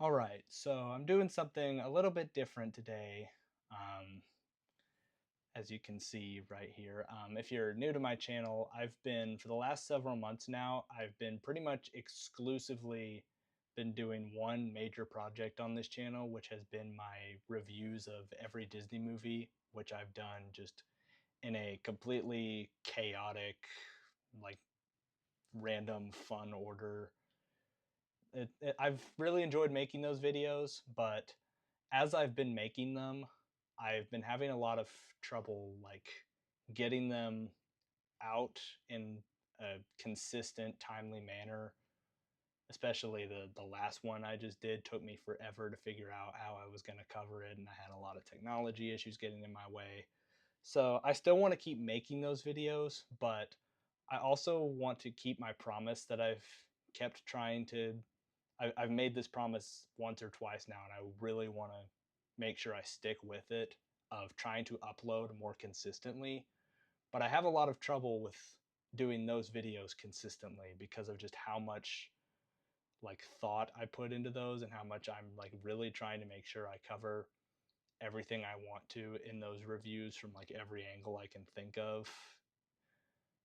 All right, so I'm doing something a little bit different today. Um, as you can see right here. If you're new to my channel, for the last several months now, I've been pretty much exclusively been doing one major project on this channel, which has been my reviews of every Disney movie, which I've done just in a completely chaotic, like random fun order. I've really enjoyed making those videos, but as I've been making them, I've been having a lot of trouble like getting them out in a consistent, timely manner. Especially the last one I just did took me forever to figure out how I was going to cover it, and I had a lot of technology issues getting in my way. So I still want to keep making those videos, but I also want to keep my promise that I've kept trying to. I've made this promise once or twice now, and I really want to make sure I stick with it of trying to upload more consistently. But I have a lot of trouble with doing those videos consistently because of just how much like thought I put into those and how much I'm like really trying to make sure I cover everything I want to in those reviews from like every angle I can think of.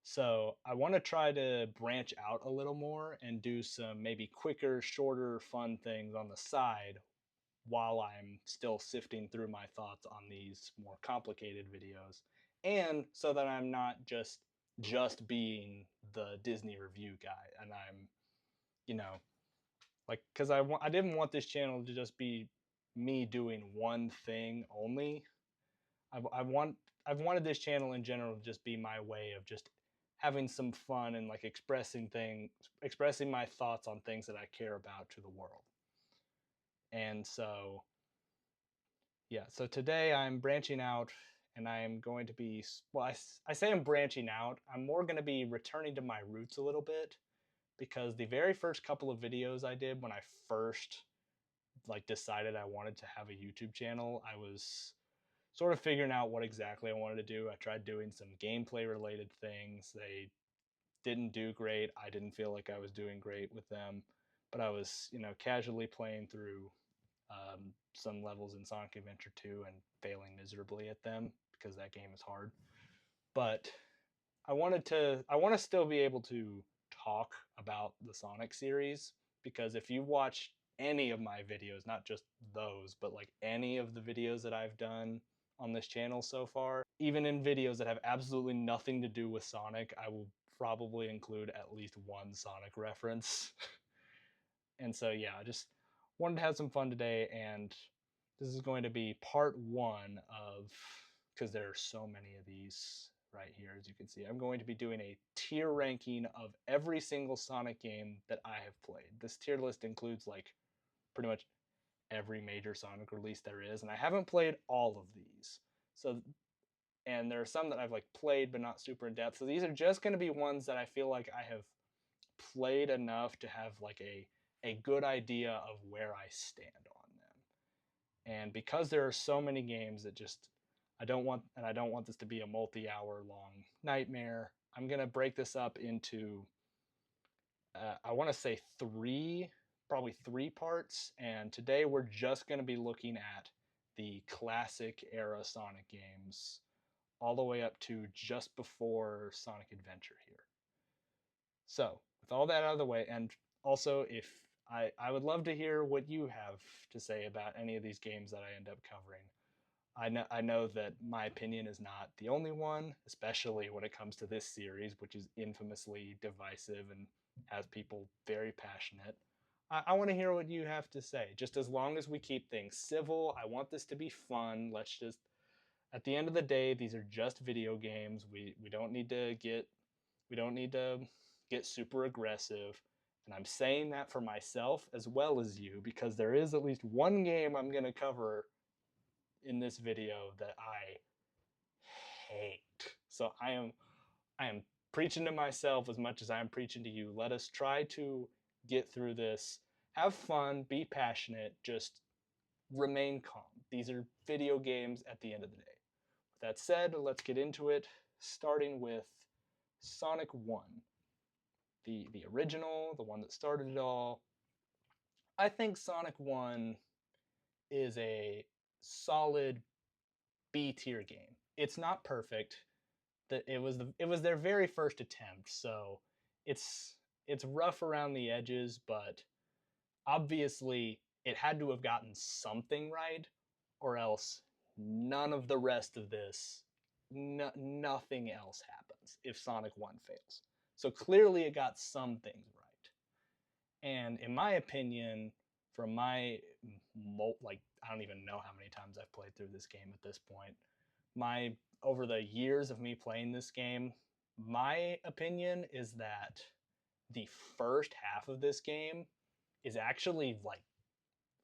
So I want to try to branch out a little more and do some maybe quicker, shorter, fun things on the side while I'm still sifting through my thoughts on these more complicated videos. And so that I'm not just being the Disney review guy and I'm, you know, like cuz I didn't want this channel to just be me doing one thing only. I want I've wanted this channel in general to just be my way of just having some fun and like expressing my thoughts on things that I care about to the world. And so yeah, so today I'm branching out and I am going to be, well, I say I'm branching out. I'm more going to be returning to my roots a little bit because the very first couple of videos I did when I first like decided I wanted to have a YouTube channel, I was sort of figuring out what exactly I wanted to do. I tried doing some gameplay related things. They didn't do great. I didn't feel like I was doing great with them, but I was, casually playing through some levels in Sonic Adventure 2 and failing miserably at them because that game is hard. But I want to still be able to talk about the Sonic series because if you watch any of my videos, not just those, but like any of the videos that I've done on this channel so far, even in videos that have absolutely nothing to do with Sonic, I will probably include at least one Sonic reference. And so, yeah, I just wanted to have some fun today. And this is going to be part one of, because there are so many of these right here, as you can see. I'm going to be doing a tier ranking of every single Sonic game that I have played. This tier list includes like pretty much every major Sonic release there is. And I haven't played all of these. So, and there are some that I've like played but not super in depth. So these are just going to be ones that I feel like I have played enough to have like a good idea of where I stand on them. And because there are so many games that just I don't want this to be a multi-hour long nightmare. I'm going to break this up into I want to say probably three parts, and today we're just going to be looking at the classic era Sonic games all the way up to just before Sonic Adventure here. So, with all that out of the way, and also if I would love to hear what you have to say about any of these games that I end up covering. I know that my opinion is not the only one, especially when it comes to this series, which is infamously divisive and has people very passionate. I want to hear what you have to say. Just as long as we keep things civil, I want this to be fun. Let's just, at the end of the day, these are just video games. We don't need to get super aggressive. And I'm saying that for myself as well as you because there is at least one game I'm going to cover in this video that I hate. So I am preaching to myself as much as I'm preaching to you. Let us try to get through this. Have fun, be passionate, just remain calm. These are video games at the end of the day. With that said, let's get into it, starting with Sonic 1. The original, the one that started it all. I think Sonic 1 is a solid B tier game. It's not perfect. It was their very first attempt, so it's it's rough around the edges, but obviously it had to have gotten something right, or else none of the rest of this, nothing else happens if Sonic 1 fails. So clearly it got some things right. And in my opinion, from my, like, I don't even know how many times I've played through this game at this point. My, over the years of me playing this game, my opinion is that the first half of this game is actually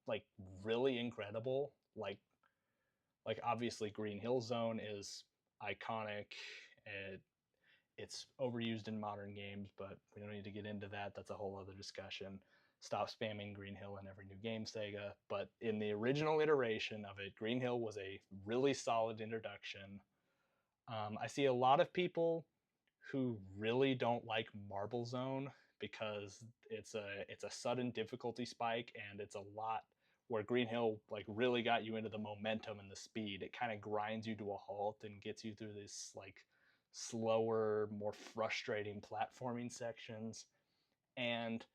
like really incredible. Like obviously Green Hill Zone is iconic. It, it's overused in modern games, but we don't need to get into that. That's a whole other discussion. Stop spamming Green Hill in every new game, Sega. But in the original iteration of it, Green Hill was a really solid introduction. I see a lot of people who really don't like Marble Zone because it's a sudden difficulty spike, and it's a lot where Green Hill like really got you into the momentum and the speed. It kind of grinds you to a halt and gets you through this like slower, more frustrating platforming sections. And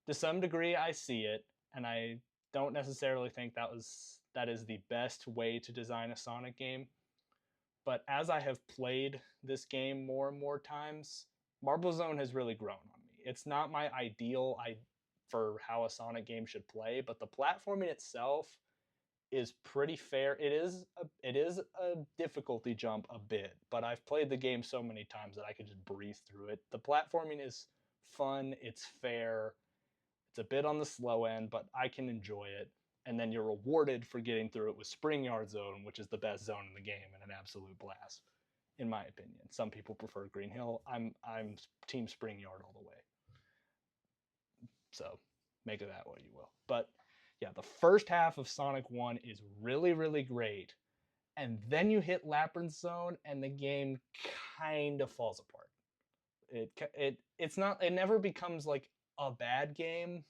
to some degree I see it, and I don't necessarily think that is the best way to design a Sonic game. But as I have played this game more and more times, Marble Zone has really grown on me. It's not my ideal for how a Sonic game should play, but the platforming itself is pretty fair. It is a difficulty jump a bit, but I've played the game so many times that I could just breeze through it. The platforming is fun, it's fair, it's a bit on the slow end, but I can enjoy it. And then you're rewarded for getting through it with Spring Yard Zone, which is the best zone in the game and an absolute blast, in my opinion. Some people prefer Green Hill. I'm Team Spring Yard all the way. So make of that what you will. But yeah, the first half of Sonic 1 is really, really great. And then you hit Labyrinth Zone and the game kind of falls apart. It's not, it never becomes like a bad game,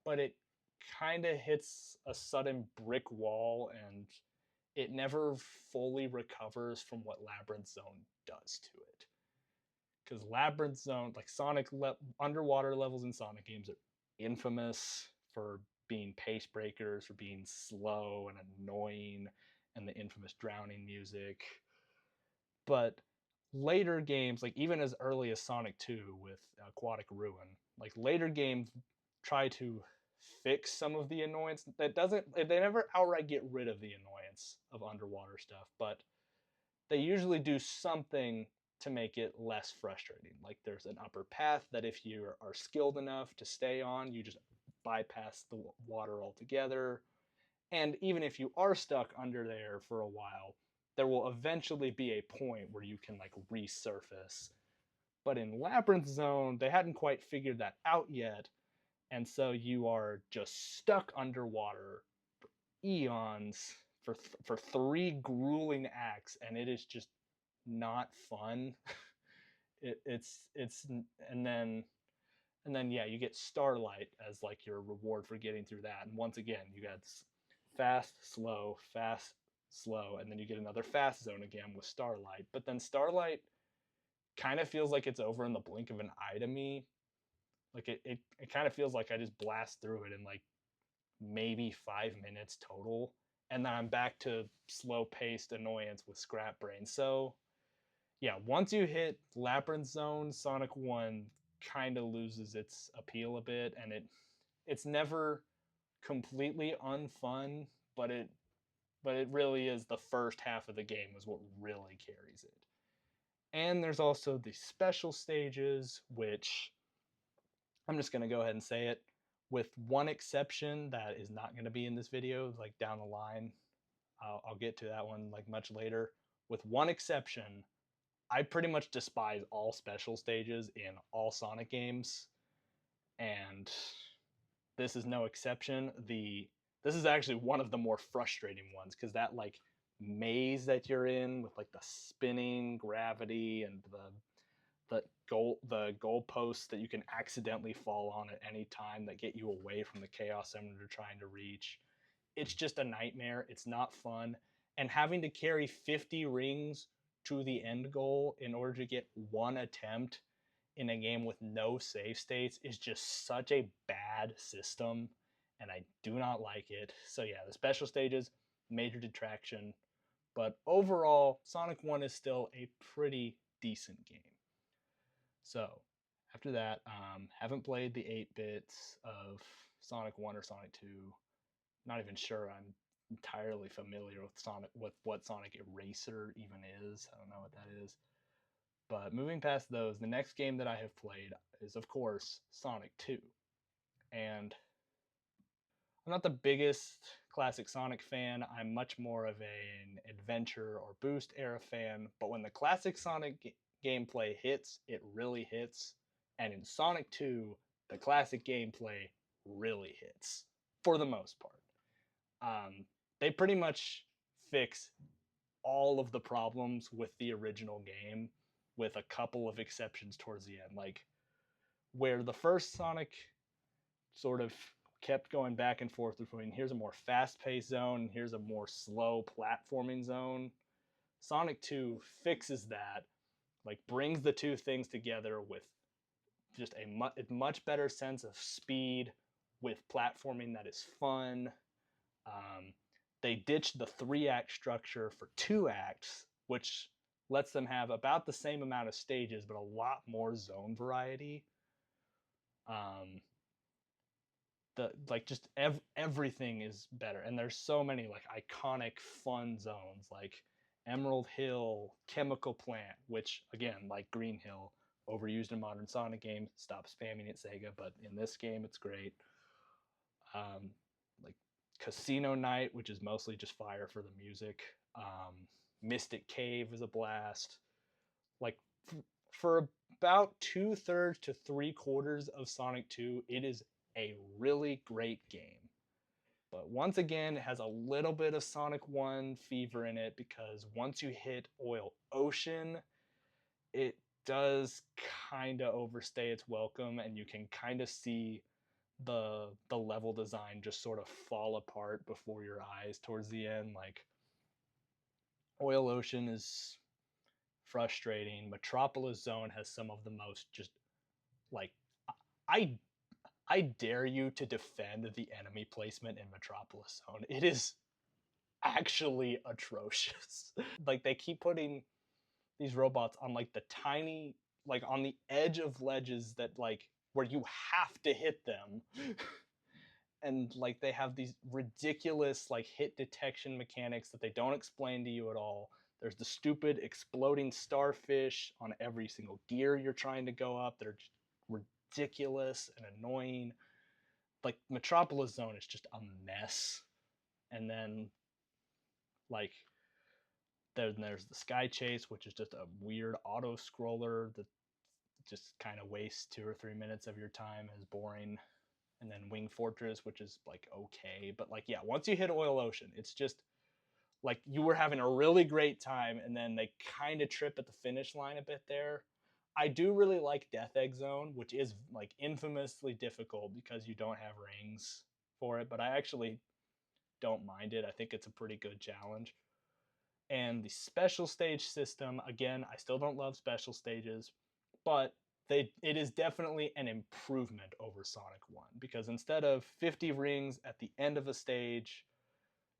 but it kind of hits a sudden brick wall, and it never fully recovers from what Labyrinth Zone does to it. Because Labyrinth Zone, like underwater levels in Sonic games, are infamous for being pace breakers, for being slow and annoying, and the infamous drowning music. But later games, like even as early as Sonic 2 with Aquatic Ruin, like later games try to fix some of the annoyance that doesn't, they never outright get rid of the annoyance of underwater stuff, but they usually do something to make it less frustrating. Like there's an upper path that if you are skilled enough to stay on, you just bypass the water altogether. And even if you are stuck under there for a while, there will eventually be a point where you can like resurface. But in Labyrinth Zone, they hadn't quite figured that out yet, and so you are just stuck underwater for eons for three grueling acts, and it is just not fun. It's and then yeah, you get Starlight as like your reward for getting through that, and once again you got fast, slow, and then you get another fast zone again with Starlight. But then Starlight kind of feels like it's over in the blink of an eye to me. Like it kind of feels like I just blast through it in like maybe 5 minutes total, and then I'm back to slow paced annoyance with Scrap Brain. So yeah, once you hit Labyrinth Zone, Sonic 1 kind of loses its appeal a bit, and it's never completely unfun, but it really is the first half of the game is what really carries it. And there's also the special stages, which I'm just going to go ahead and say it, with one exception that is not going to be in this video, like down the line. I'll get to that one like much later. With one exception, I pretty much despise all special stages in all Sonic games, and this is no exception. This is actually one of the more frustrating ones, because that like maze that you're in with like the spinning gravity and the goal posts that you can accidentally fall on at any time that get you away from the Chaos Emerald you're trying to reach. It's just a nightmare. It's not fun. And having to carry 50 rings to the end goal in order to get one attempt in a game with no save states is just such a bad system, and I do not like it. So yeah, the special stages, major detraction, but overall, Sonic 1 is still a pretty decent game. So after that, haven't played the 8 bits of Sonic 1 or Sonic 2. Not even sure I'm entirely familiar with what Sonic Eraser even is. I don't know what that is. But moving past those, the next game that I have played is, of course, Sonic 2. And I'm not the biggest classic Sonic fan. I'm much more of an adventure or boost era fan. But when the classic Sonic gameplay hits, it really hits. And in Sonic 2, the classic gameplay really hits, for the most part. They pretty much fix all of the problems with the original game, with a couple of exceptions towards the end. Like, where the first Sonic sort of kept going back and forth between here's a more fast-paced zone, here's a more slow platforming zone, Sonic 2 fixes that, like brings the two things together with just a much better sense of speed with platforming that is fun. They ditched the 3-act structure for 2 acts, which lets them have about the same amount of stages, but a lot more zone variety. Everything is better, and there's so many like iconic fun zones like Emerald Hill, Chemical Plant, which again, like Green Hill, overused in modern Sonic games. Stop spamming it, Sega, but in this game it's great. Like Casino Night, which is mostly just fire for the music. Mystic Cave is a blast. Like for about 2/3 to 3/4 of Sonic 2, it is a really great game. But once again, it has a little bit of Sonic 1 fever in it, because once you hit Oil Ocean, it does kind of overstay its welcome, and you can kind of see the level design just sort of fall apart before your eyes towards the end. Like, Oil Ocean is frustrating. Metropolis Zone has some of the most just like I dare you to defend the enemy placement in Metropolis Zone. It is actually atrocious. Like, they keep putting these robots on like the tiny, like on the edge of ledges that like where you have to hit them. And like they have these ridiculous like hit detection mechanics that they don't explain to you at all. There's the stupid exploding starfish on every single gear you're trying to go up that are just ridiculous and annoying. Like, Metropolis Zone is just a mess. And then like there's the Sky Chase, which is just a weird auto scroller that just kind of wastes 2 or 3 minutes of your time, is boring. And then Wing Fortress, which is like okay, but like yeah, once you hit Oil Ocean, it's just like you were having a really great time, and then they kind of trip at the finish line a bit there. I do really like Death Egg Zone, which is like infamously difficult because you don't have rings for it, but I actually don't mind it. I think it's a pretty good challenge. And the special stage system, again, I still don't love special stages, but it is definitely an improvement over Sonic 1, because instead of 50 rings at the end of a stage,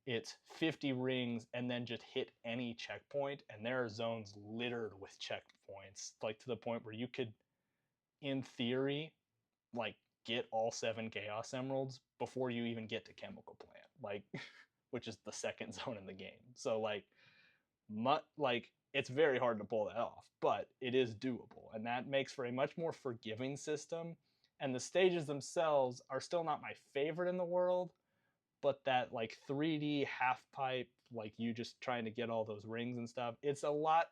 it's 50 rings and then just hit any checkpoint, and there are zones littered with checkpoints, like to the point where you could, in theory, like get all 7 Chaos Emeralds before you even get to Chemical Plant, like which is the second zone in the game. So like it's very hard to pull that off, but it is doable, and that makes for a much more forgiving system. And the stages themselves are still not my favorite in the world, but that like 3D half pipe, like you just trying to get all those rings and stuff, it's a lot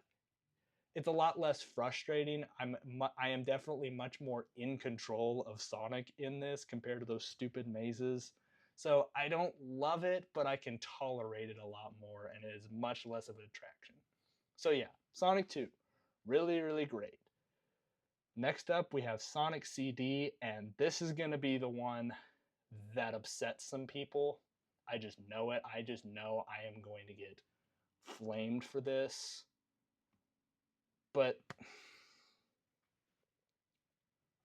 less frustrating. I am definitely much more in control of Sonic in this compared to those stupid mazes. So I don't love it, but I can tolerate it a lot more, and it is much less of an attraction. So yeah, Sonic 2, really, really great. Next up, we have Sonic CD, and this is going to be the one that upsets some people. I just know it. I just know I am going to get flamed for this. But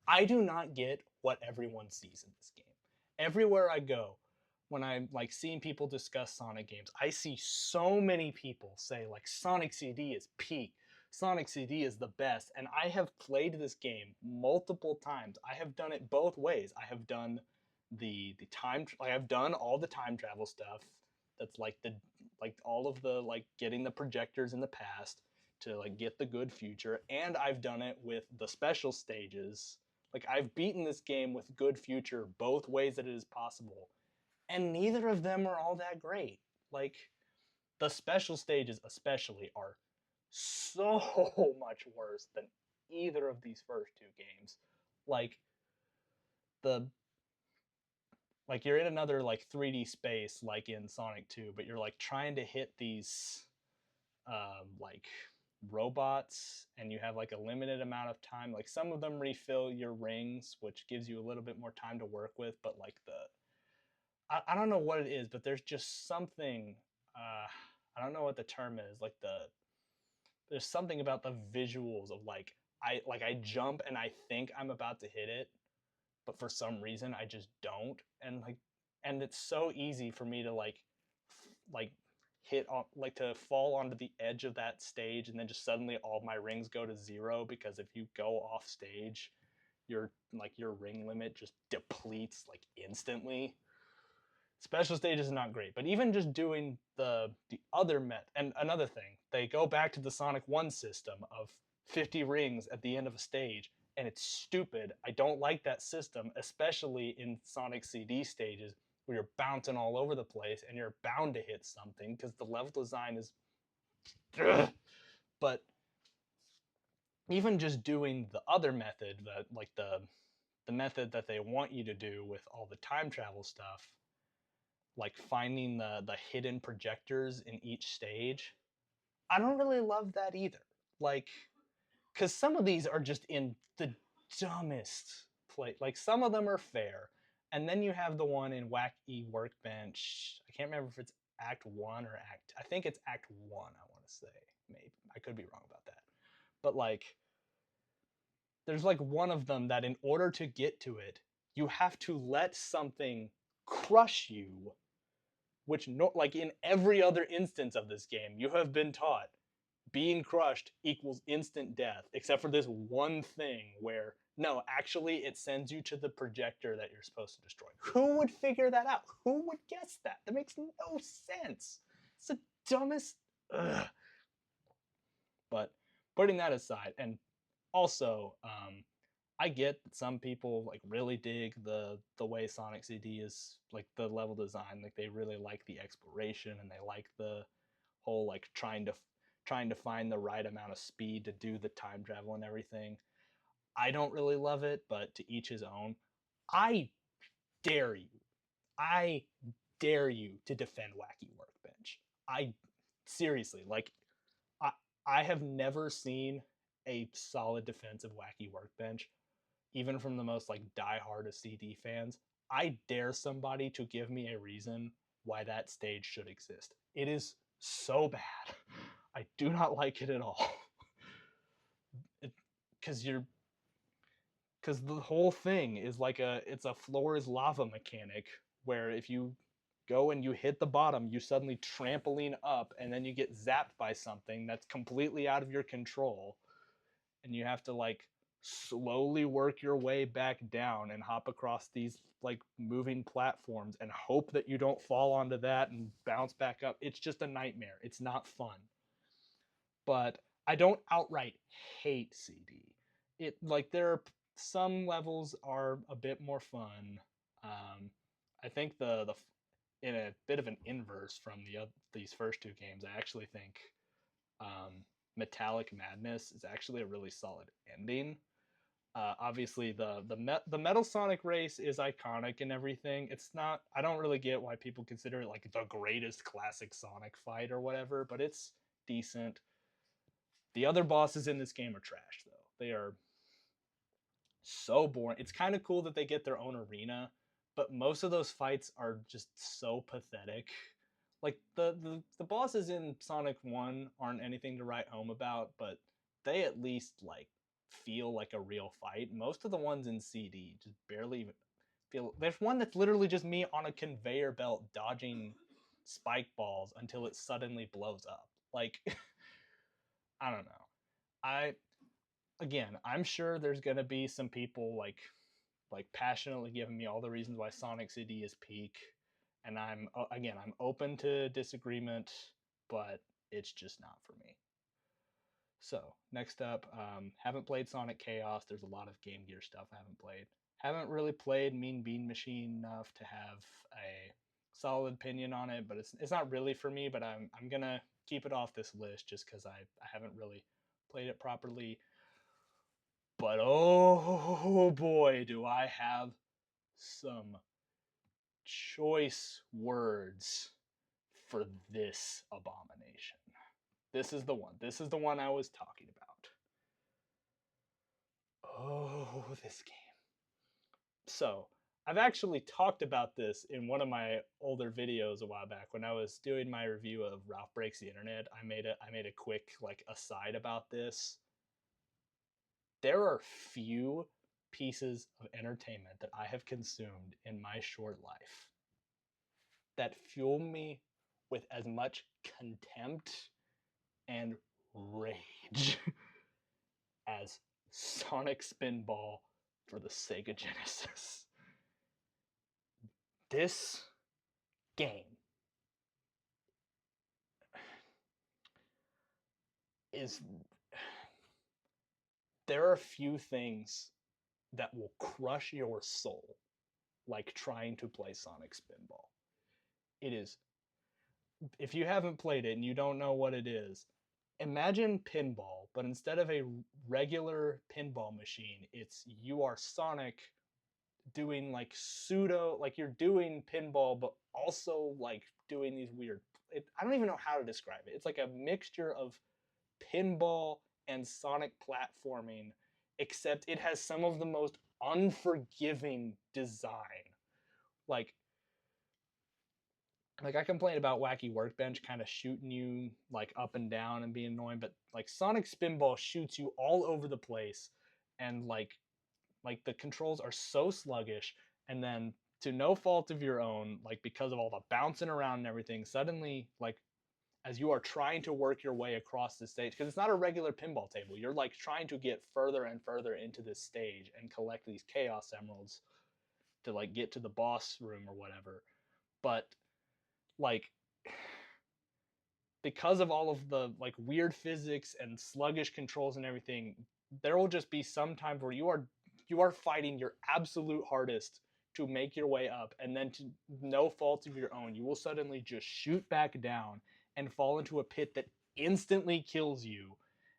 I do not get what everyone sees in this game. Everywhere I go, when I'm like seeing people discuss Sonic games, I see so many people say like Sonic CD is peak. Sonic CD is the best. And I have played this game multiple times. I have done it both ways. I have done the time like I've done all the time travel stuff. That's like all of the like getting the projectors in the past to like get the good future, and I've done it with the special stages. Like I've beaten this game with good future both ways that it is possible, and neither of them are all that great. Like the special stages especially are so much worse than either of these first two games. Like the like you're in another like 3D space like in Sonic 2, but you're like trying to hit these like robots, and you have like a limited amount of time. Like some of them refill your rings, which gives you a little bit more time to work with, but like I don't know what it is, but there's just something I don't know what the term is, like there's something about the visuals of like I jump and I think I'm about to hit it, but for some reason I just don't. And it's so easy for me to like hit on, like to fall onto the edge of that stage, and then just suddenly all my rings go to zero, because if you go off stage, your ring limit just depletes like instantly. Special stage is not great, but even just doing the other and another thing, they go back to the Sonic 1 system of 50 rings at the end of a stage, and it's stupid. I don't like that system, especially in Sonic CD stages where you're bouncing all over the place and you're bound to hit something because the level design is but even just doing the other method, the method that they want you to do with all the time travel stuff, like finding the hidden projectors in each stage, I don't really love that either. Like, because some of these are just in the dumbest place. Like, some of them are fair. And then you have the one in Wacky Workbench. I can't remember if it's Act 1 or I think it's Act 1, I want to say. Maybe. I could be wrong about that. But, like, there's like one of them that in order to get to it, you have to let something crush you, which like in every other instance of this game, you have been taught being crushed equals instant death, except for this one thing where no, actually it sends you to the projector that you're supposed to destroy. Who would figure that out? Who would guess that? That makes no sense. It's the dumbest. Ugh. But putting that aside, and also, I get that some people like really dig the way Sonic CD is, like the level design. Like they really like the exploration, and they like the whole like trying to find the right amount of speed to do the time travel and everything. I don't really love it, but to each his own. I dare you. I dare you to defend Wacky Workbench. I seriously, like I I have never seen a solid defense of Wacky Workbench, even from the most like diehard of CD fans. I dare somebody to give me a reason why that stage should exist. It is so bad. I do not like it at all. Because you're because the whole thing is like it's a floor is lava mechanic where if you go and you hit the bottom, you suddenly trampoline up, and then you get zapped by something that's completely out of your control, and you have to like slowly work your way back down and hop across these like moving platforms and hope that you don't fall onto that and bounce back up. It's just a nightmare. It's not fun. But I don't outright hate CD. It like there are some levels are a bit more fun. I think the in a bit of an inverse from these first two games, I actually think Metallic Madness is actually a really solid ending. Obviously, the Metal Sonic race is iconic and everything. It's not. I don't really get why people consider it like the greatest classic Sonic fight or whatever, but it's decent. The other bosses in this game are trash, though. They are so boring. It's kind of cool that they get their own arena, but most of those fights are just so pathetic. Like the bosses in Sonic 1 aren't anything to write home about, but they at least like feel like a real fight. Most of the ones in CD just barely even feel. There's one that's literally just me on a conveyor belt dodging spike balls until it suddenly blows up. Like I don't know. I again, I'm sure there's going to be some people like passionately giving me all the reasons why Sonic CD is peak, and I'm open to disagreement, but it's just not for me. So next up, haven't played Sonic Chaos. There's a lot of Game Gear stuff I haven't played. Haven't really played Mean Bean Machine enough to have a solid opinion on it, but it's not really for me. But I'm gonna keep it off this list just because I haven't really played it properly. But oh boy, do I have some choice words for this abomination. This is the one. This is the one I was talking about. Oh, this game. So, I've actually talked about this in one of my older videos a while back when I was doing my review of Ralph Breaks the Internet. I made a quick like aside about this. There are few pieces of entertainment that I have consumed in my short life that fuel me with as much contempt and rage as Sonic Spinball for the Sega Genesis. This game is. There are few things that will crush your soul like trying to play Sonic Spinball. It is. If you haven't played it and you don't know what it is, imagine pinball, but instead of a regular pinball machine, you are Sonic doing like pseudo, like you're doing pinball, but also like doing these weird. I don't even know how to describe it. It's like a mixture of pinball and Sonic platforming, except it has some of the most unforgiving design. Like I complain about Wacky Workbench kind of shooting you like up and down and being annoying, but like Sonic Spinball shoots you all over the place, and like the controls are so sluggish, and then to no fault of your own, like because of all the bouncing around and everything, suddenly like as you are trying to work your way across the stage, because it's not a regular pinball table, you're like trying to get further and further into this stage and collect these Chaos Emeralds to like get to the boss room or whatever. But like because of all of the like weird physics and sluggish controls and everything, there will just be some times where you are fighting your absolute hardest to make your way up, and then to no fault of your own, you will suddenly just shoot back down and fall into a pit that instantly kills you,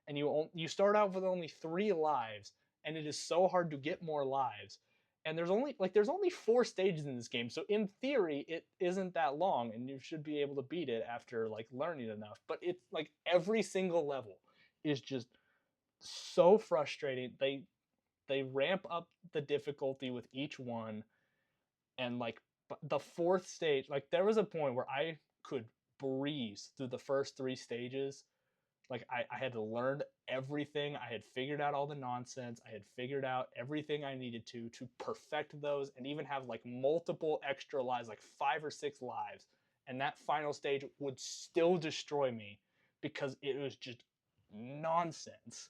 and you start out with only 3 lives, and it is so hard to get more lives. And there's only 4 stages in this game, so in theory it isn't that long and you should be able to beat it after like learning enough. But it's like every single level is just so frustrating. They ramp up the difficulty with each one, and like the 4th stage, like there was a point where I could breeze through the first 3 stages. Like I had to learn everything. I had figured out all the nonsense. I had figured out everything I needed to perfect those, and even have like multiple extra lives, like 5 or 6 lives. And that final stage would still destroy me because it was just nonsense.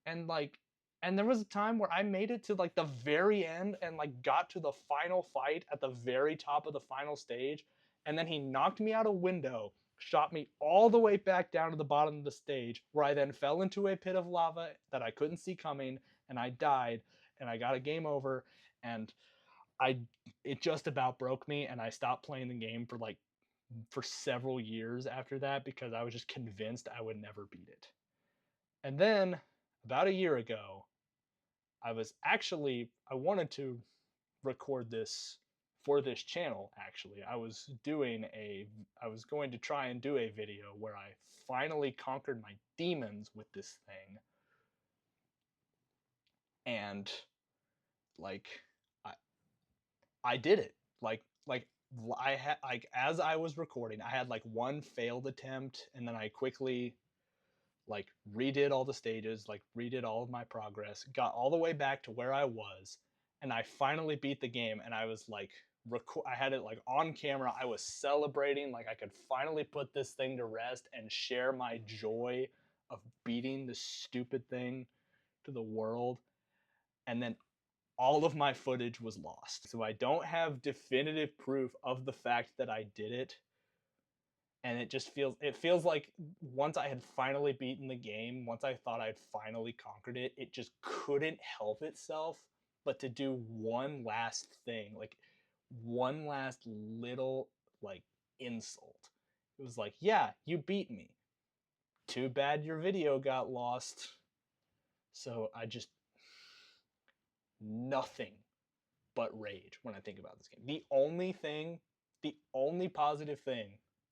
And like, and there was a time where I made it to like the very end and like got to the final fight at the very top of the final stage, and then he knocked me out a window, shot me all the way back down to the bottom of the stage, where I then fell into a pit of lava that I couldn't see coming, and I died, and I got a game over, and I it just about broke me, and I stopped playing the game for several years after that because I was just convinced I would never beat it. And then about a year ago, I wanted to record this for this channel. Actually, I was going to try and do a video where I finally conquered my demons with this thing. And like I I did it. Like I had like as I was recording, I had like one failed attempt, and then I quickly like redid all the stages, like redid all of my progress, got all the way back to where I was, and I finally beat the game. And I was like, I had it like on camera. I was celebrating, like I could finally put this thing to rest and share my joy of beating this stupid thing to the world. And then all of my footage was lost. So I don't have definitive proof of the fact that I did it. And it feels like once I had finally beaten the game, once I thought I'd finally conquered it, it just couldn't help itself but to do one last thing, like one last little like insult. It was like, yeah, you beat me. Too bad your video got lost. So I just nothing but rage when I think about this game. The only positive thing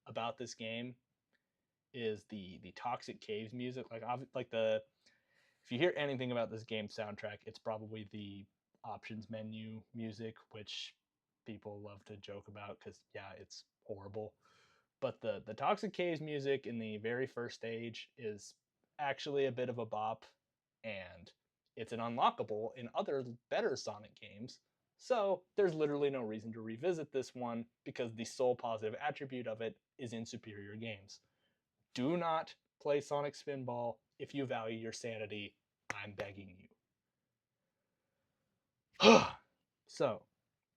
about this game is the Toxic Caves music. Like the if you hear anything about this game soundtrack, it's probably the options menu music, which people love to joke about because yeah, it's horrible. But the Toxic Caves music in the very first stage is actually a bit of a bop, and it's an unlockable in other better Sonic games. So there's literally no reason to revisit this one because the sole positive attribute of it is in superior games. Do not play Sonic Spinball if you value your sanity. I'm begging you. So,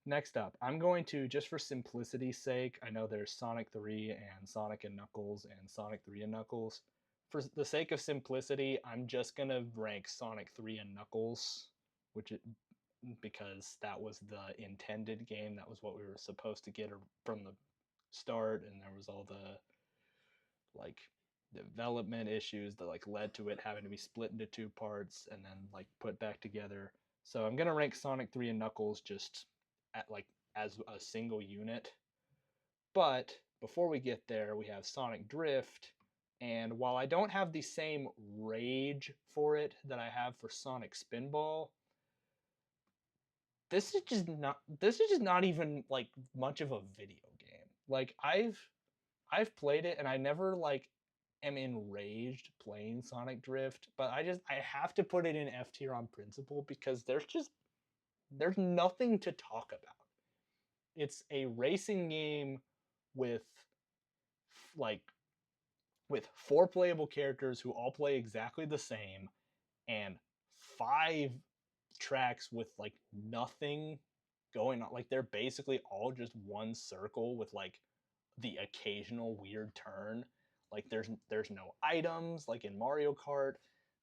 next up, I'm going to, just for simplicity's sake, I know there's Sonic 3 and Sonic and Knuckles and Sonic 3 and Knuckles. For the sake of simplicity, I'm just going to rank Sonic 3 and Knuckles, because that was the intended game. That was what we were supposed to get from the start, and there was all the like development issues that like led to it having to be split into two parts and then like put back together. So I'm gonna rank Sonic 3 and Knuckles just at like as a single unit. But before we get there, we have Sonic Drift, and while I don't have the same rage for it that I have for Sonic Spinball, this is just not even like much of a video game. Like I've played it and I never like am enraged playing Sonic Drift, but I have to put it in F tier on principle because there's nothing to talk about. It's a racing game with like with four playable characters who all play exactly the same and five tracks with like nothing going on. Like they're basically all just one circle with like the occasional weird turn. Like there's no items like in Mario Kart.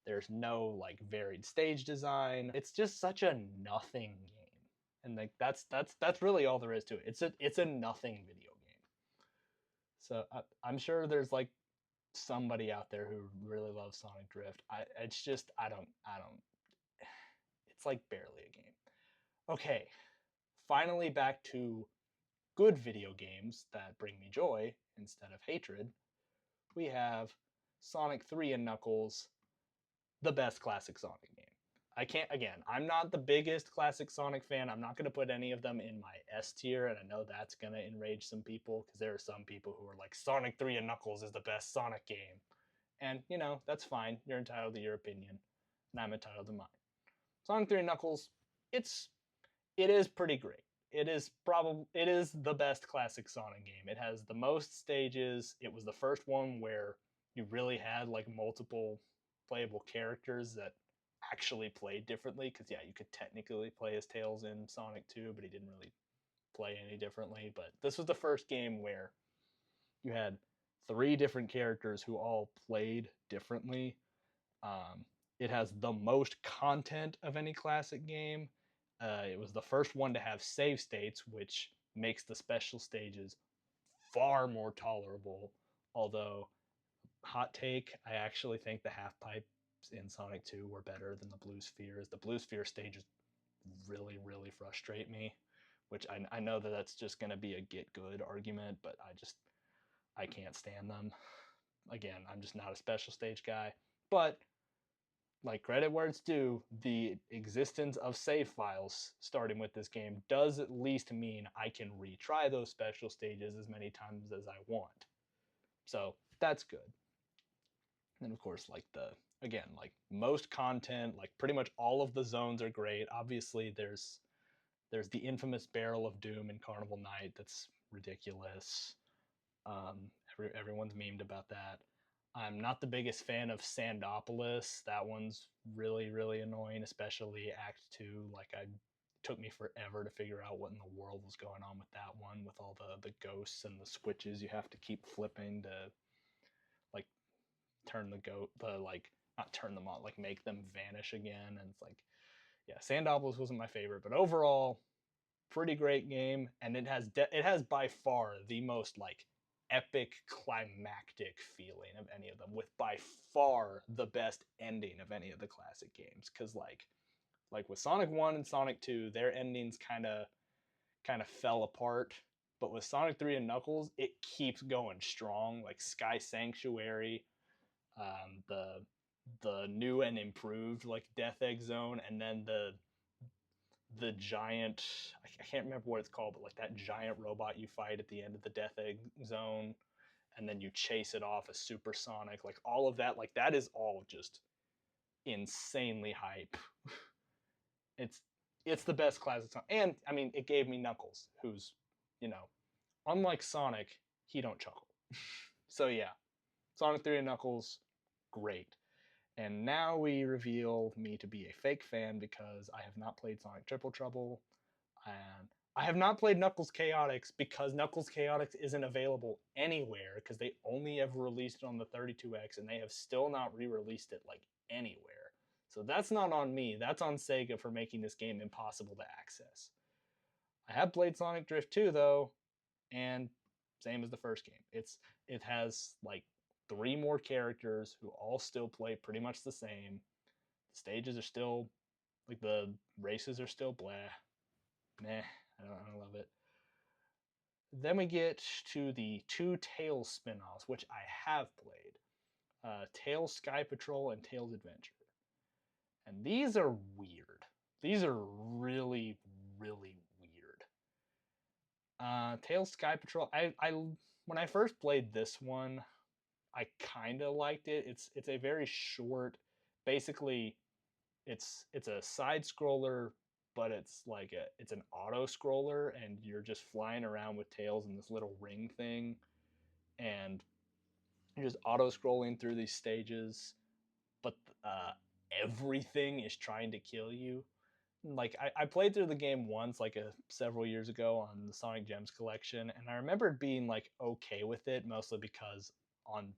There's no like varied stage design. It's just such a nothing game. And like that's really all there is to it. It's a nothing video game. So I'm sure there's like somebody out there who really loves Sonic Drift. It's just I don't it's like barely a game. Okay, finally back to good video games that bring me joy instead of hatred. We have Sonic 3 and Knuckles, the best classic Sonic game. I'm not the biggest classic Sonic fan. I'm not going to put any of them in my S tier, and I know that's going to enrage some people because there are some people who are like, Sonic 3 and Knuckles is the best Sonic game. And, you know, that's fine. You're entitled to your opinion, and I'm entitled to mine. Sonic 3 and Knuckles, it is pretty great. It is the best classic Sonic game. It has the most stages. It was the first one where you really had like multiple playable characters that actually played differently, because yeah, you could technically play as Tails in Sonic 2, but he didn't really play any differently. But this was the first game where you had three different characters who all played differently. It has the most content of any classic game. It was the first one to have save states, which makes the special stages far more tolerable. Although, hot take, I actually think the half pipes in Sonic 2 were better than the blue spheres. The blue sphere stages really, really frustrate me, which I know that that's just going to be a get good argument, but I can't stand them. Again, I'm just not a special stage guy. But like credit where it's due, the existence of save files starting with this game does at least mean I can retry those special stages as many times as I want. So that's good. And of course, like again, like most content, like pretty much all of the zones are great. Obviously, there's the infamous Barrel of Doom in Carnival Night that's ridiculous. Everyone's memed about that. I'm not the biggest fan of Sandopolis. That one's really, really annoying, especially Act 2. Like, it took me forever to figure out what in the world was going on with that one, with all the ghosts and the switches you have to keep flipping to, like, turn not turn them on, like, make them vanish again. And it's like, yeah, Sandopolis wasn't my favorite, but overall, pretty great game. And it has by far the most, like, epic climactic feeling of any of them, with by far the best ending of any of the classic games. Because like with Sonic 1 and Sonic 2, their endings kind of fell apart, but with Sonic 3 and Knuckles, it keeps going strong. Like Sky Sanctuary, the new and improved like Death Egg Zone, and then the giant, I can't remember what it's called, but like that giant robot you fight at the end of the Death Egg Zone, and then you chase it off as Supersonic, like all of that, like that is all just insanely hype. It's the best classic song. And I mean, it gave me Knuckles, who's, unlike Sonic, he don't chuckle. So yeah, Sonic 3 and Knuckles, great. And now we reveal me to be a fake fan because I have not played Sonic Triple Trouble, and I have not played Knuckles Chaotix because Knuckles Chaotix isn't available anywhere because they only ever released it on the 32X, and they have still not re-released it like anywhere. So that's not on me. That's on Sega for making this game impossible to access. I have played Sonic Drift 2 though, and same as the first game. It has like 3 more characters who all still play pretty much the same. The stages are still, like the races are still blah. Meh, I don't love it. Then we get to the 2 Tails spin-offs, which I have played. Tails Skypatrol and Tails Adventure. And these are weird. These are really, really weird. Tails Skypatrol, I when I first played this one, I kind of liked it. It's a very short, basically, it's a side scroller, but it's like it's an auto scroller, and you're just flying around with Tails in this little ring thing, and you're just auto scrolling through these stages, but everything is trying to kill you. Like I played through the game once, like several years ago on the Sonic Gems collection, and I remember being like okay with it, mostly because on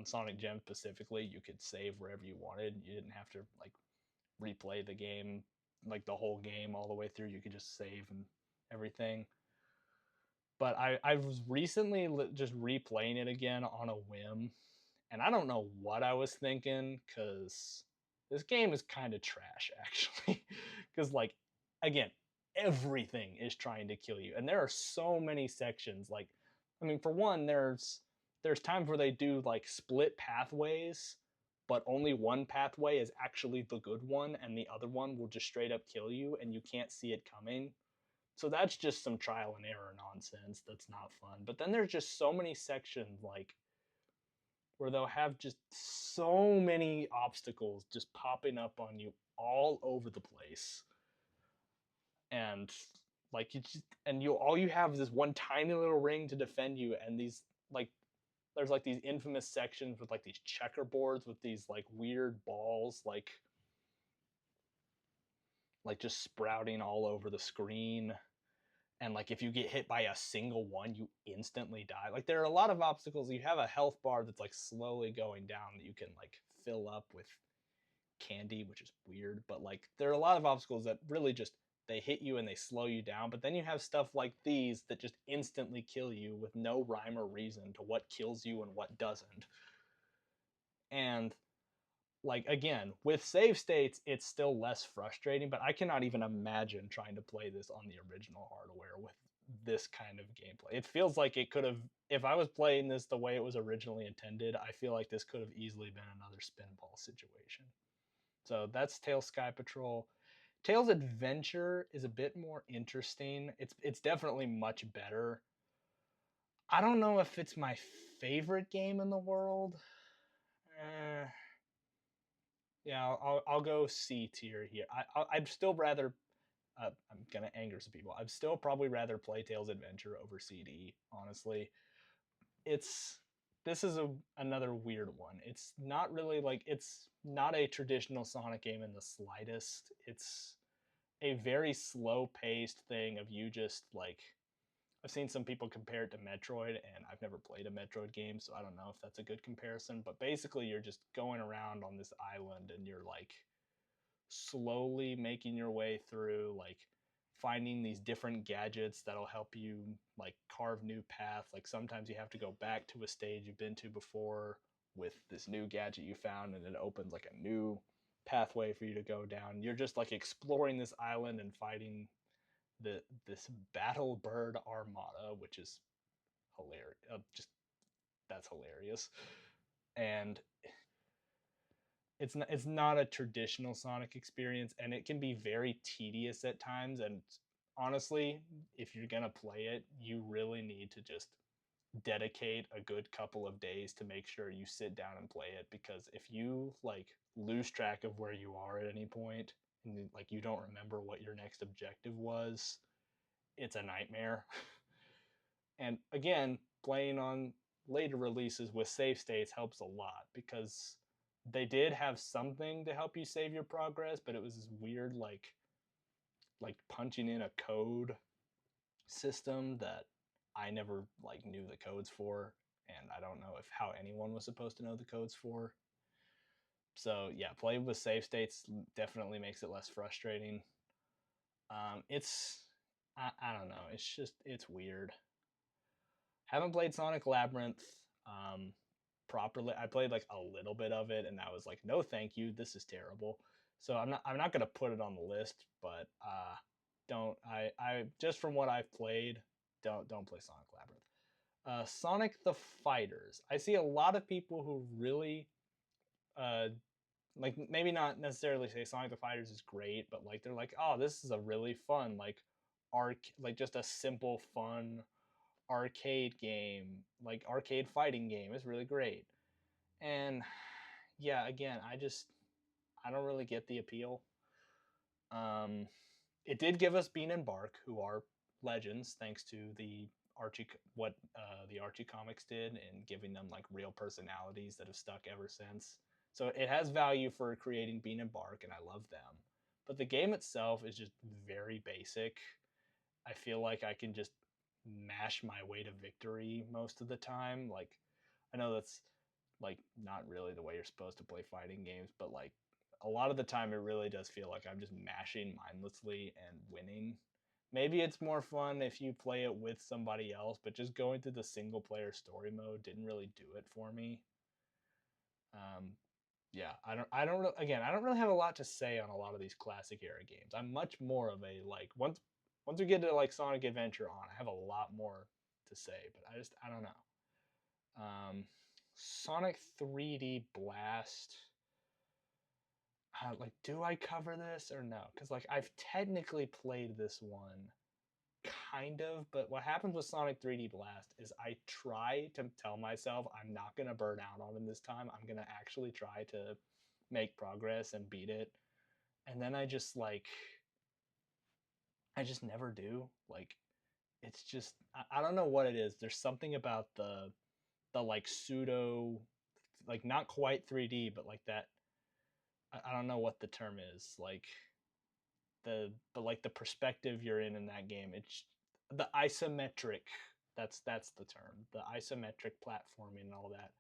Sonic Gems specifically, you could save wherever you wanted. You didn't have to like replay the game, like the whole game all the way through. You could just save and everything. But I was recently just replaying it again on a whim, and I don't know what I was thinking, because this game is kind of trash actually. Because like, again, everything is trying to kill you, and there are so many sections. Like, I mean, for one, there's times where they do like split pathways, but only one pathway is actually the good one, and the other one will just straight up kill you, and you can't see it coming. So that's just some trial and error nonsense that's not fun. But then there's just so many sections like where they'll have just so many obstacles just popping up on you all over the place. And like all you have is this one tiny little ring to defend you, and these like there's like these infamous sections with like these checkerboards with these like weird balls like just sprouting all over the screen. And like if you get hit by a single one, you instantly die. Like there are a lot of obstacles. You have a health bar that's like slowly going down that you can like fill up with candy, which is weird. But like there are a lot of obstacles that really just they hit you and they slow you down. But then you have stuff like these that just instantly kill you with no rhyme or reason to what kills you and what doesn't. And like again, with save states, it's still less frustrating, but I cannot even imagine trying to play this on the original hardware with this kind of gameplay. It feels like it could have, if I was playing this the way it was originally intended, I feel like this could have easily been another Spinball situation. So that's Tails Skypatrol. Tails Adventure is a bit more interesting. It's definitely much better. I don't know if it's my favorite game in the world. Yeah, I'll go C tier here. I'd still rather. I'm gonna anger some people. I'd still probably rather play Tails Adventure over CD. Honestly, it's this is another weird one. It's not really like it's not a traditional Sonic game in the slightest. It's a very slow paced thing of you just like I've seen some people compare it to Metroid, and I've never played a Metroid game, so I don't know if that's a good comparison. But basically, you're just going around on this island, and you're like slowly making your way through, like finding these different gadgets that'll help you like carve new paths. Like sometimes you have to go back to a stage you've been to before with this new gadget you found, and it opens like a new pathway for you to go down. You're just like exploring this island and fighting this battle bird armada, which is hilarious. Just that's hilarious, and it's not a traditional Sonic experience, and it can be very tedious at times. And honestly, if you're gonna play it, you really need to just dedicate a good couple of days to make sure you sit down and play it, because if you like lose track of where you are at any point and like you don't remember what your next objective was, it's a nightmare. And again, playing on later releases with save states helps a lot, because they did have something to help you save your progress, but it was this weird like punching in a code system that I never like knew the codes for, and I don't know if how anyone was supposed to know the codes for. So yeah, playing with save states definitely makes it less frustrating. It's I don't know. It's weird. Haven't played Sonic Labyrinth properly. I played like a little bit of it, and I was like, no, thank you. This is terrible. So I'm not gonna put it on the list, but don't I just from what I've played, don't play Sonic Labyrinth. Sonic the Fighters. I see a lot of people who really uh, like maybe not necessarily say Sonic the Fighters is great, but like they're like, oh, this is a really fun like just a simple fun arcade game, like arcade fighting game. Is really great. And yeah, again, I don't really get the appeal. Um, it did give us Bean and Bark, who are legends, thanks to the Archie comics did, and giving them like real personalities that have stuck ever since. So it has value for creating Bean and Bark, and I love them. But the game itself is just very basic. I feel like I can just mash my way to victory most of the time. Like, I know that's like not really the way you're supposed to play fighting games, but like a lot of the time it really does feel like I'm just mashing mindlessly and winning. Maybe it's more fun if you play it with somebody else, but just going through the single player story mode didn't really do it for me. Um, yeah, I don't really have a lot to say on a lot of these classic era games. I'm much more of a like once we get to like Sonic Adventure on, I have a lot more to say, but I don't know. Sonic 3D Blast. Like, do I cover this or no? Because like I've technically played this one, kind of. But what happens with Sonic 3D Blast is I try to tell myself I'm not gonna burn out on it this time. I'm gonna actually try to make progress and beat it, and then I just never do. Like, it's just I don't know what it is. There's something about the like pseudo, like not quite 3D, but like that. I don't know what the term is. Like but like the perspective you're in that game. It's the isometric. That's the term. The isometric platforming and all that.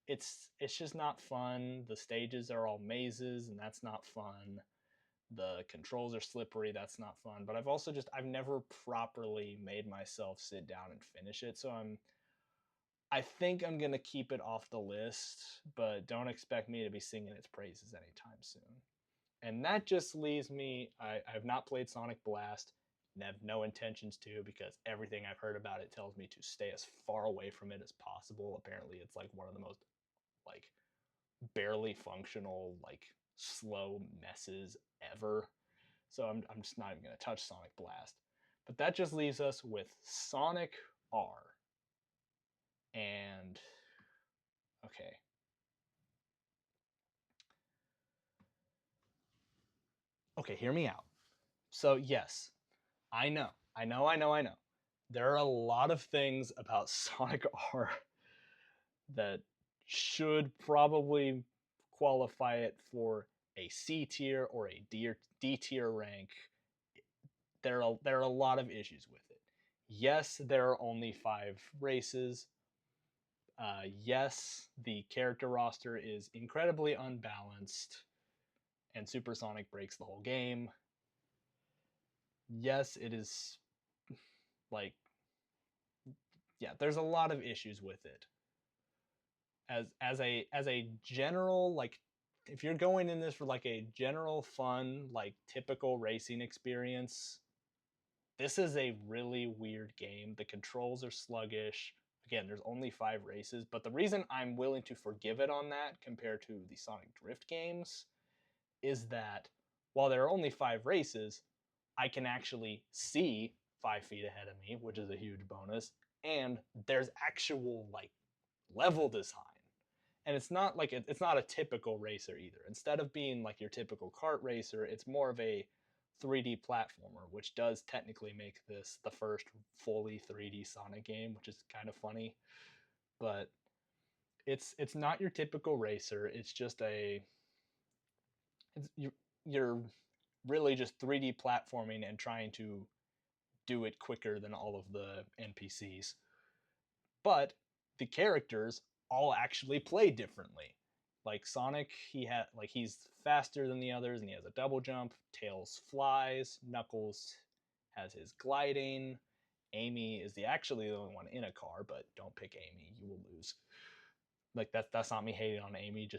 It's just not fun. The stages are all mazes, and that's not fun. The controls are slippery. That's not fun. But I've never properly made myself sit down and finish it. So I think I'm gonna keep it off the list, but don't expect me to be singing its praises anytime soon. And that just leaves me. I have not played Sonic Blast. have no intentions to, because everything I've heard about it tells me to stay as far away from it as possible. Apparently it's like one of the most like barely functional, like slow messes ever. So I'm just not even going to touch Sonic Blast. But that just leaves us with Sonic R. And okay. Okay, hear me out. So yes, I know. There are a lot of things about Sonic R that should probably qualify it for a C tier or a D tier rank. There are a lot of issues with it. Yes, there are only 5 races. Yes, the character roster is incredibly unbalanced, and Supersonic breaks the whole game. Yes, it is like, yeah, there's a lot of issues with it. As a general, like, if you're going in this for like a general fun, like typical racing experience, this is a really weird game. The controls are sluggish. Again, there's only 5 races, but the reason I'm willing to forgive it on that compared to the Sonic Drift games is that while there are only 5 races, I can actually see 5 feet ahead of me, which is a huge bonus, and there's actual like level design. And it's not like it's not a typical racer either. Instead of being like your typical kart racer, it's more of a 3D platformer, which does technically make this the first fully 3D Sonic game, which is kind of funny. But it's not your typical racer. It's just you're really just 3D platforming and trying to do it quicker than all of the NPCs. But the characters all actually play differently. Like Sonic, he's faster than the others and he has a double jump. Tails flies. Knuckles has his gliding. Amy is actually the only one in a car, but don't pick Amy, you will lose. Like that's not me hating on Amy,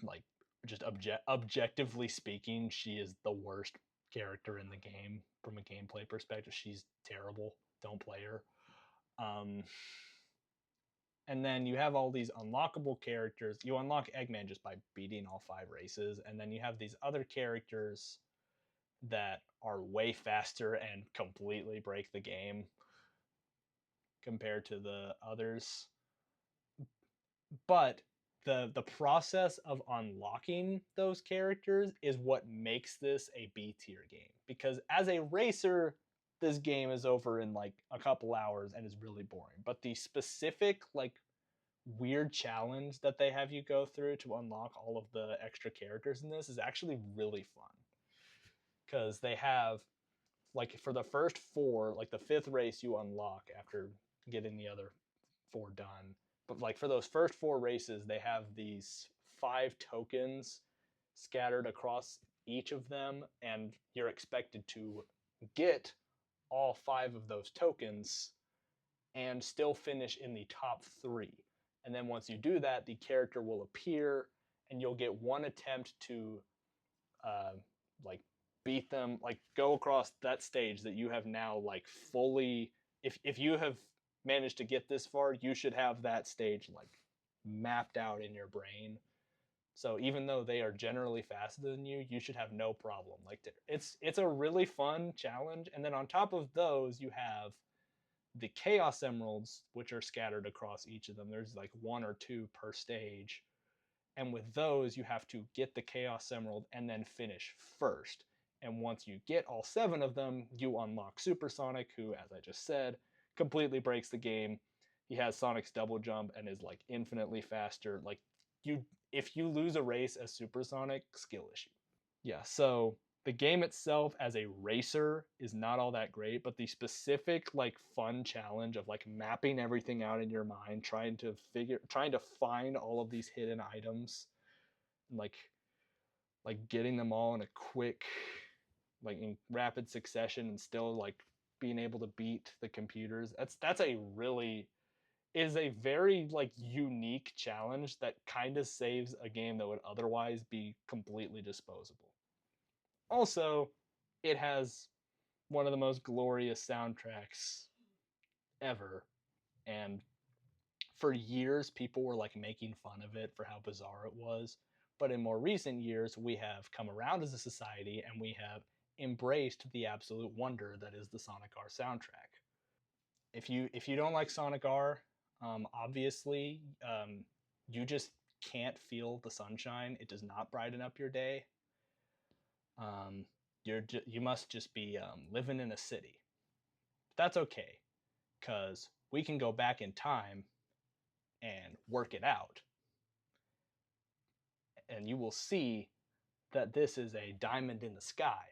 like just objectively speaking, she is the worst character in the game from a gameplay perspective. She's terrible. Don't play her. Um, and then you have all these unlockable characters. You unlock Eggman just by beating all 5 races, and then you have these other characters that are way faster and completely break the game compared to the others. But the process of unlocking those characters is what makes this a B tier game. Because as a racer, this game is over in like a couple hours and is really boring. But the specific like weird challenge that they have you go through to unlock all of the extra characters in this is actually really fun. Because they have, like, for the first 4, like the 5th race you unlock after getting the other 4 done. But like for those first 4 races, they have these 5 tokens scattered across each of them, and you're expected to get all 5 of those tokens and still finish in the top 3. And then once you do that, the character will appear, and you'll get one attempt to like beat them, like go across that stage that you have now like fully. If you have managed to get this far, you should have that stage like mapped out in your brain. So even though they are generally faster than you should have no problem. Like it's a really fun challenge. And then on top of those, you have the Chaos Emeralds, which are scattered across each of them. There's like 1 or 2 per stage. And with those, you have to get the Chaos Emerald and then finish first. And once you get all 7 of them, you unlock Supersonic, who, as I just said, completely breaks the game. He has Sonic's double jump and is like infinitely faster. Like if you lose a race as Supersonic, skill issue. Yeah, so the game itself as a racer is not all that great, but the specific like fun challenge of like mapping everything out in your mind, trying to find all of these hidden items, and like getting them all in a quick, like in rapid succession, and still like being able to beat the computers. That's a really is a very like unique challenge that kind of saves a game that would otherwise be completely disposable. Also, it has one of the most glorious soundtracks ever. And for years, people were like making fun of it for how bizarre it was. But in more recent years, we have come around as a society and we have embraced the absolute wonder that is the Sonic R soundtrack. If you don't like Sonic R, obviously, you just can't feel the sunshine. It does not brighten up your day. Um, you must just be living in a city. But that's okay, because we can go back in time and work it out, and you will see that this is a diamond in the sky.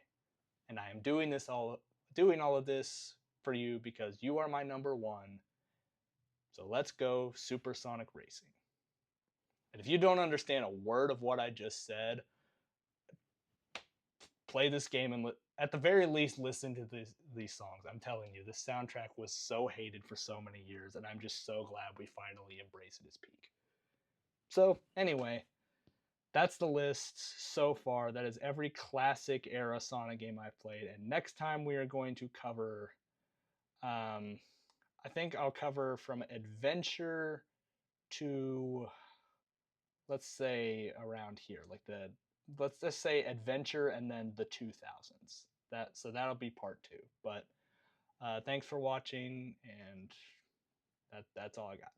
And I am doing all of this for you because you are my number one. So let's go supersonic racing. And if you don't understand a word of what I just said, play this game and at the very least listen to these songs. I'm telling you, this soundtrack was so hated for so many years, and I'm just so glad we finally embrace it as peak. So anyway, that's the list so far. That is every classic era Sonic game I've played. And next time we are going to cover, I think I'll cover from adventure to, let's say, around here, like let's just say adventure and then the 2000s. So that'll be part 2. But thanks for watching, and that's all I got.